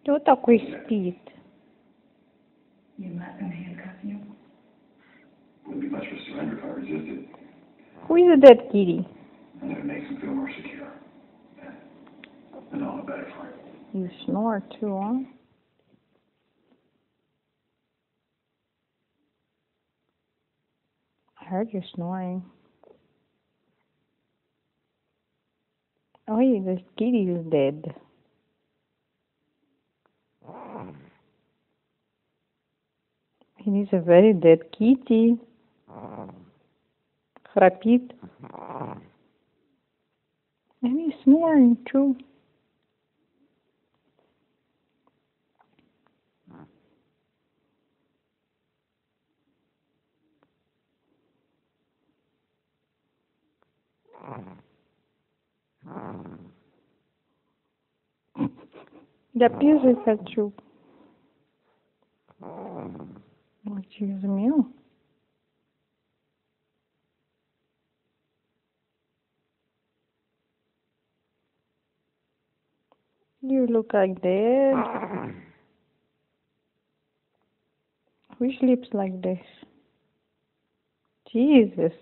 Кто такой спит? You let them handcuff you? Wouldn't be much of a surrender if I resisted. Who is that kitty? And if it makes them feel more secure, then all the better for it. You snore too, huh? I heard you snoring. Oh, yeah, this kitty is dead. He is a very dead kitty. Храпит. And he's snoring too. Я пизжить хочу. Вот через мел. You look like that. Who sleeps like this? Jesus.